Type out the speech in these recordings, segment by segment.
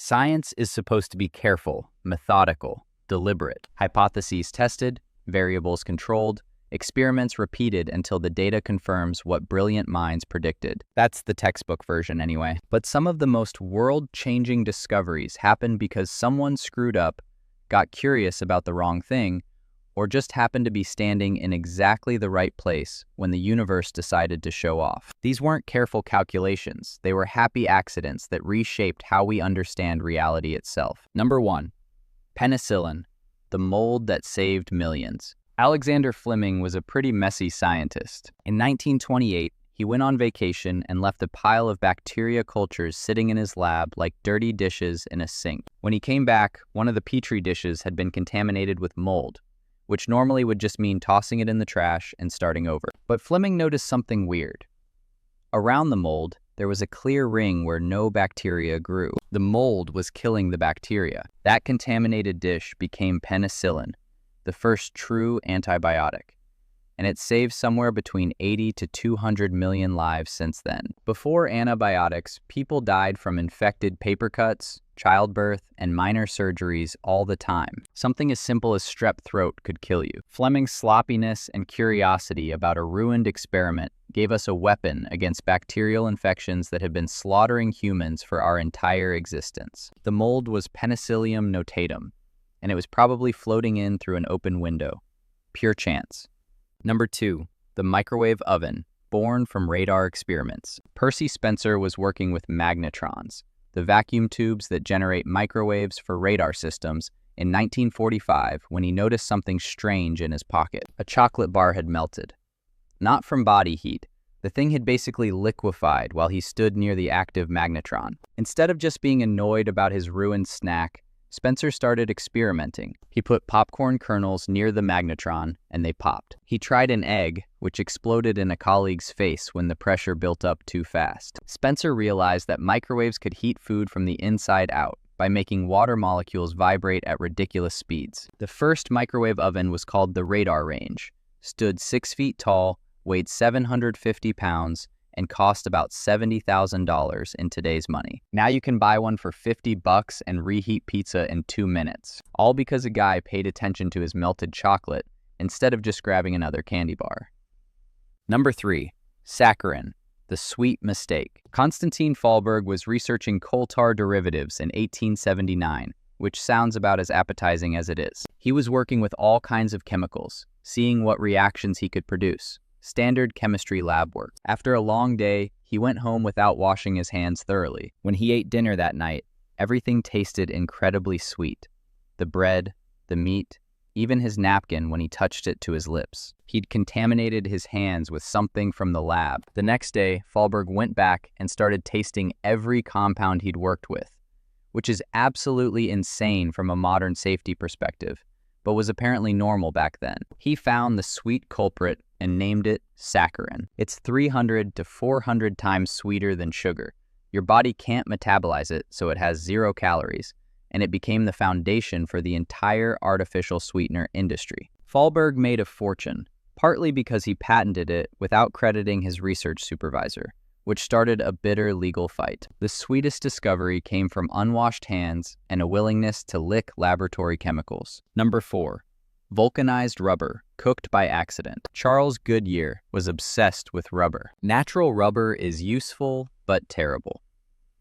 Science is supposed to be careful, methodical, deliberate. Hypotheses tested, variables controlled, experiments repeated until the data confirms what brilliant minds predicted. That's the textbook version anyway. But some of the most world-changing discoveries happened because someone screwed up, got curious about the wrong thing, or just happened to be standing in exactly the right place when the universe decided to show off. These weren't careful calculations. They were happy accidents that reshaped how we understand reality itself. Number 1. Penicillin, the mold that saved millions. Alexander Fleming was a pretty messy scientist. In 1928, he went on vacation and left a pile of bacteria cultures sitting in his lab like dirty dishes in a sink. When he came back, one of the petri dishes had been contaminated with mold, which normally would just mean tossing it in the trash and starting over. But Fleming noticed something weird. Around the mold, there was a clear ring where no bacteria grew. The mold was killing the bacteria. That contaminated dish became penicillin, the first true antibiotic, and it saved somewhere between 80 to 200 million lives since then. Before antibiotics, people died from infected paper cuts, childbirth, and minor surgeries all the time. Something as simple as strep throat could kill you. Fleming's sloppiness and curiosity about a ruined experiment gave us a weapon against bacterial infections that had been slaughtering humans for our entire existence. The mold was Penicillium notatum, and it was probably floating in through an open window. Pure chance. Number 2. The microwave oven, born from radar experiments. Percy Spencer was working with magnetrons, the vacuum tubes that generate microwaves for radar systems, in 1945 when he noticed something strange in his pocket. A chocolate bar had melted. Not from body heat. The thing had basically liquefied while he stood near the active magnetron. Instead of just being annoyed about his ruined snack, Spencer started experimenting. He put popcorn kernels near the magnetron, and they popped. He tried an egg, which exploded in a colleague's face when the pressure built up too fast. Spencer realized that microwaves could heat food from the inside out by making water molecules vibrate at ridiculous speeds. The first microwave oven was called the radar range, stood 6 feet tall, weighed 750 pounds, and cost about $70,000 in today's money. Now you can buy one for $50 and reheat pizza in 2 minutes. All because a guy paid attention to his melted chocolate instead of just grabbing another candy bar. Number 3. Saccharin, the sweet mistake. Konstantin Fallberg was researching coal tar derivatives in 1879, which sounds about as appetizing as it is. He was working with all kinds of chemicals, seeing what reactions he could produce. Standard chemistry lab work. After a long day, he went home without washing his hands thoroughly. When he ate dinner that night, everything tasted incredibly sweet. The bread, the meat, even his napkin when he touched it to his lips. He'd contaminated his hands with something from the lab. The next day, Fallberg went back and started tasting every compound he'd worked with, which is absolutely insane from a modern safety perspective, but was apparently normal back then. He found the sweet culprit and named it saccharin. It's 300 to 400 times sweeter than sugar. Your body can't metabolize it, so it has 0 calories, and it became the foundation for the entire artificial sweetener industry. Fallberg made a fortune, partly because he patented it without crediting his research supervisor, which started a bitter legal fight. The sweetest discovery came from unwashed hands and a willingness to lick laboratory chemicals. Number 4. Vulcanized rubber, cooked by accident. Charles Goodyear was obsessed with rubber. Natural rubber is useful, but terrible.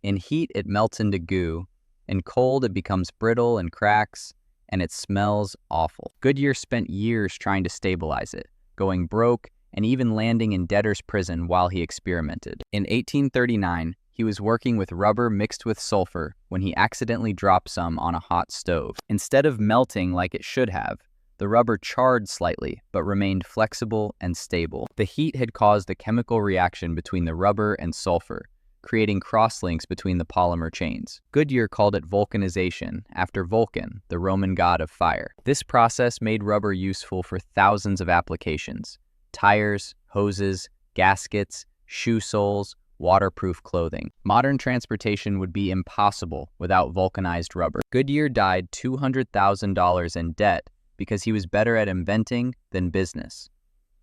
In heat, it melts into goo. In cold, it becomes brittle and cracks, and it smells awful. Goodyear spent years trying to stabilize it, going broke, and even landing in debtor's prison while he experimented. In 1839, he was working with rubber mixed with sulfur when he accidentally dropped some on a hot stove. Instead of melting like it should have, the rubber charred slightly, but remained flexible and stable. The heat had caused a chemical reaction between the rubber and sulfur, creating crosslinks between the polymer chains. Goodyear called it vulcanization, after Vulcan, the Roman god of fire. This process made rubber useful for thousands of applications: tires, hoses, gaskets, shoe soles, waterproof clothing. Modern transportation would be impossible without vulcanized rubber. Goodyear died $200,000 in debt because he was better at inventing than business.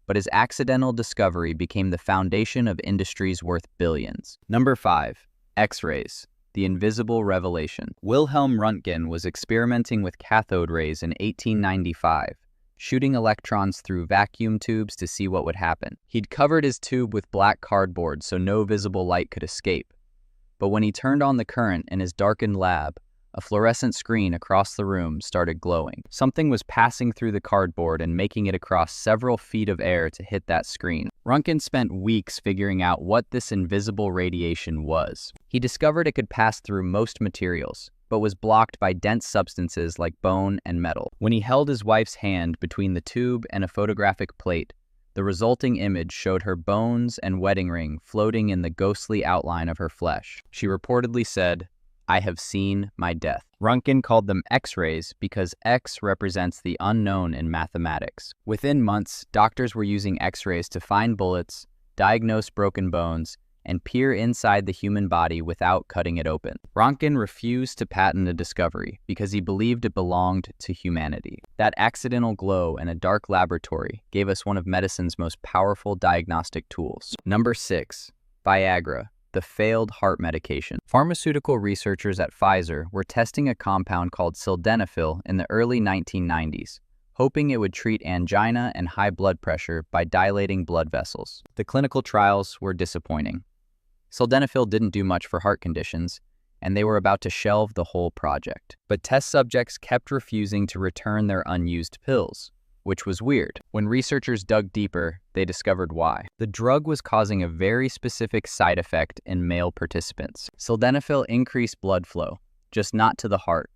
But his accidental discovery became the foundation of industries worth billions. Number 5. X-rays, the invisible revelation. Wilhelm Röntgen was experimenting with cathode rays in 1895, shooting electrons through vacuum tubes to see what would happen. He'd covered his tube with black cardboard so no visible light could escape. But when he turned on the current in his darkened lab, a fluorescent screen across the room started glowing. Something was passing through the cardboard and making it across several feet of air to hit that screen. Röntgen spent weeks figuring out what this invisible radiation was. He discovered it could pass through most materials, but was blocked by dense substances like bone and metal. When he held his wife's hand between the tube and a photographic plate, the resulting image showed her bones and wedding ring floating in the ghostly outline of her flesh. She reportedly said, "I have seen my death." Röntgen called them X-rays because X represents the unknown in mathematics. Within months, doctors were using X-rays to find bullets, diagnose broken bones, and peer inside the human body without cutting it open. Röntgen refused to patent the discovery because he believed it belonged to humanity. That accidental glow in a dark laboratory gave us one of medicine's most powerful diagnostic tools. Number 6. Viagra, the failed heart medication. Pharmaceutical researchers at Pfizer were testing a compound called sildenafil in the early 1990s, hoping it would treat angina and high blood pressure by dilating blood vessels. The clinical trials were disappointing. Sildenafil didn't do much for heart conditions, and they were about to shelve the whole project. But test subjects kept refusing to return their unused pills, which was weird. When researchers dug deeper, they discovered why. The drug was causing a very specific side effect in male participants. Sildenafil increased blood flow, just not to the heart.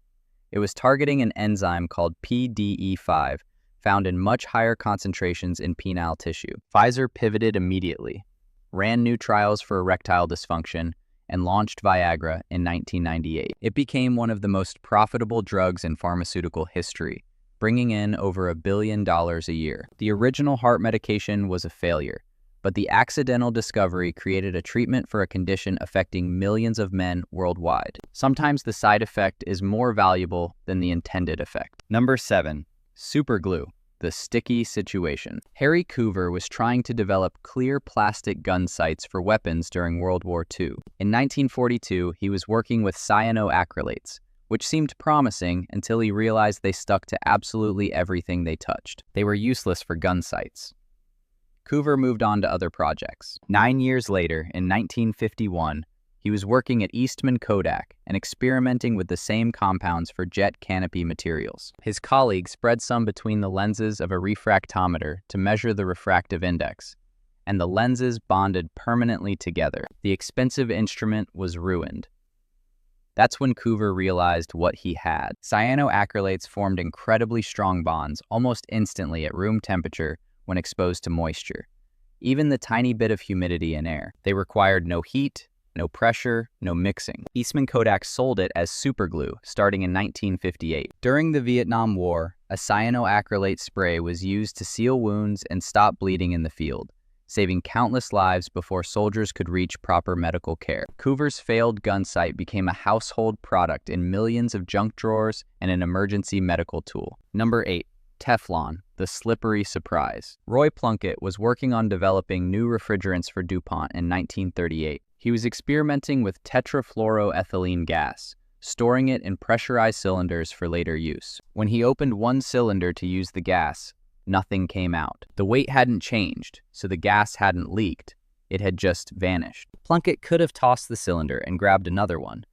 It was targeting an enzyme called PDE5, found in much higher concentrations in penile tissue. Pfizer pivoted immediately, ran new trials for erectile dysfunction, and launched Viagra in 1998. It became one of the most profitable drugs in pharmaceutical history, bringing in over $1 billion a year. The original heart medication was a failure, but the accidental discovery created a treatment for a condition affecting millions of men worldwide. Sometimes the side effect is more valuable than the intended effect. Number 7. Superglue, the sticky situation. Harry Coover was trying to develop clear plastic gun sights for weapons during World War II. In 1942, he was working with cyanoacrylates, which seemed promising until he realized they stuck to absolutely everything they touched. They were useless for gun sights. Coover moved on to other projects. 9 years later, in 1951, he was working at Eastman Kodak and experimenting with the same compounds for jet canopy materials. His colleagues spread some between the lenses of a refractometer to measure the refractive index, and the lenses bonded permanently together. The expensive instrument was ruined. That's when Coover realized what he had. Cyanoacrylates formed incredibly strong bonds almost instantly at room temperature when exposed to moisture, even the tiny bit of humidity in air. They required no heat, no pressure, no mixing. Eastman Kodak sold it as superglue starting in 1958. During the Vietnam War, a cyanoacrylate spray was used to seal wounds and stop bleeding in the field, saving countless lives before soldiers could reach proper medical care. Coover's failed gun sight became a household product in millions of junk drawers and an emergency medical tool. Number 8. Teflon, the slippery surprise. Roy Plunkett was working on developing new refrigerants for DuPont in 1938. He was experimenting with tetrafluoroethylene gas, storing it in pressurized cylinders for later use. When he opened one cylinder to use the gas, nothing came out. The weight hadn't changed, so the gas hadn't leaked. It had just vanished. Plunkett could have tossed the cylinder and grabbed another one,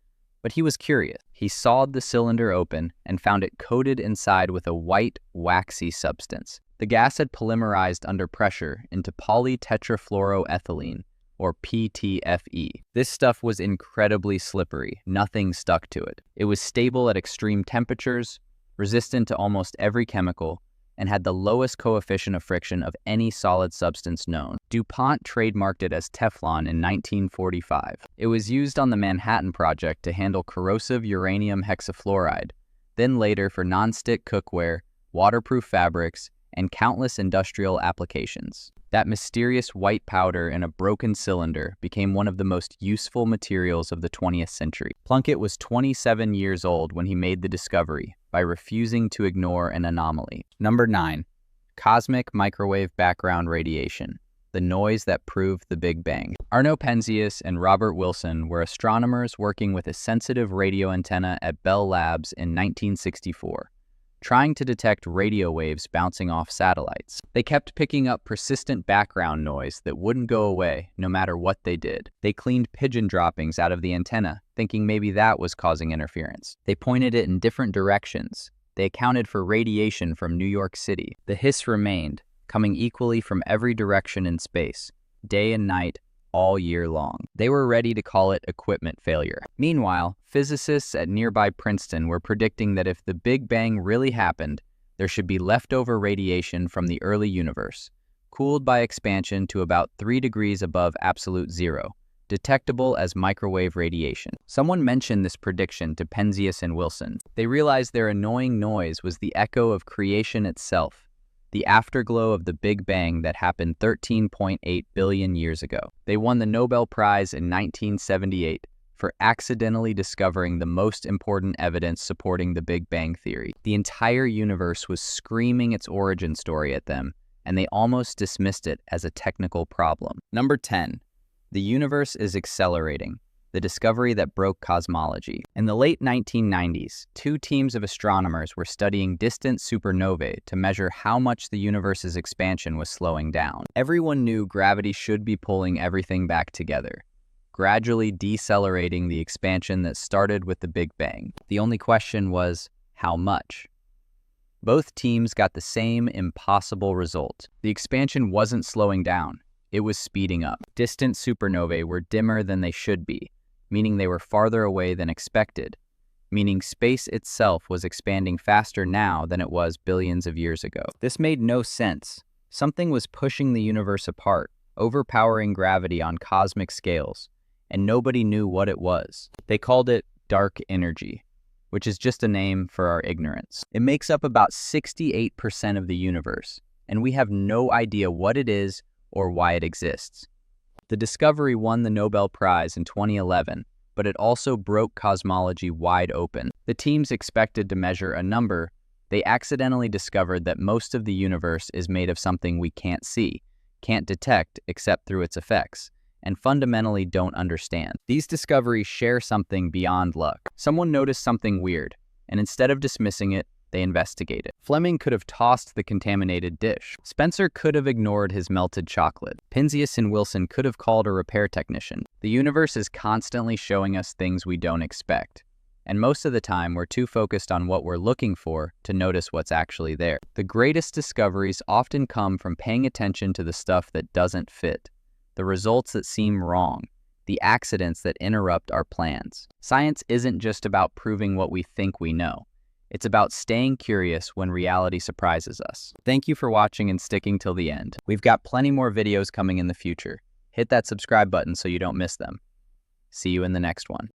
but he was curious. He sawed the cylinder open and found it coated inside with a white, waxy substance. The gas had polymerized under pressure into polytetrafluoroethylene, or PTFE. This stuff was incredibly slippery. Nothing stuck to it. It was stable at extreme temperatures, resistant to almost every chemical, and had the lowest coefficient of friction of any solid substance known. DuPont trademarked it as Teflon in 1945. It was used on the Manhattan Project to handle corrosive uranium hexafluoride, then later for nonstick cookware, waterproof fabrics, and countless industrial applications. That mysterious white powder in a broken cylinder became one of the most useful materials of the 20th century. Plunkett was 27 years old when he made the discovery by refusing to ignore an anomaly. Number 9. Cosmic microwave background radiation, the noise that proved the Big Bang. Arno Penzias and Robert Wilson were astronomers working with a sensitive radio antenna at Bell Labs in 1964, trying to detect radio waves bouncing off satellites. They kept picking up persistent background noise that wouldn't go away no matter what they did. They cleaned pigeon droppings out of the antenna, thinking maybe that was causing interference. They pointed it in different directions. They accounted for radiation from New York City. The hiss remained, coming equally from every direction in space, day and night, all year long. They were ready to call it equipment failure. Meanwhile, physicists at nearby Princeton were predicting that if the Big Bang really happened, there should be leftover radiation from the early universe, cooled by expansion to about 3 degrees above absolute zero, detectable as microwave radiation. Someone mentioned this prediction to Penzias and Wilson. They realized their annoying noise was the echo of creation itself, the afterglow of the Big Bang that happened 13.8 billion years ago. They won the Nobel Prize in 1978 for accidentally discovering the most important evidence supporting the Big Bang theory. The entire universe was screaming its origin story at them, and they almost dismissed it as a technical problem. Number 10. The universe is accelerating, the discovery that broke cosmology. In the late 1990s, 2 teams of astronomers were studying distant supernovae to measure how much the universe's expansion was slowing down. Everyone knew gravity should be pulling everything back together, gradually decelerating the expansion that started with the Big Bang. The only question was, how much? Both teams got the same impossible result. The expansion wasn't slowing down. It was speeding up. Distant supernovae were dimmer than they should be, meaning they were farther away than expected, meaning space itself was expanding faster now than it was billions of years ago. This made no sense. Something was pushing the universe apart, overpowering gravity on cosmic scales, and nobody knew what it was. They called it dark energy, which is just a name for our ignorance. It makes up about 68% of the universe, and we have no idea what it is or why it exists. The discovery won the Nobel Prize in 2011, but it also broke cosmology wide open. The teams expected to measure a number. They accidentally discovered that most of the universe is made of something we can't see, can't detect except through its effects, and fundamentally don't understand. These discoveries share something beyond luck. Someone noticed something weird, and instead of dismissing it, they investigated. Fleming could have tossed the contaminated dish. Spencer could have ignored his melted chocolate. Penzias and Wilson could have called a repair technician. The universe is constantly showing us things we don't expect, and most of the time we're too focused on what we're looking for to notice what's actually there. The greatest discoveries often come from paying attention to the stuff that doesn't fit, the results that seem wrong, the accidents that interrupt our plans. Science isn't just about proving what we think we know. It's about staying curious when reality surprises us. Thank you for watching and sticking till the end. We've got plenty more videos coming in the future. Hit that subscribe button so you don't miss them. See you in the next one.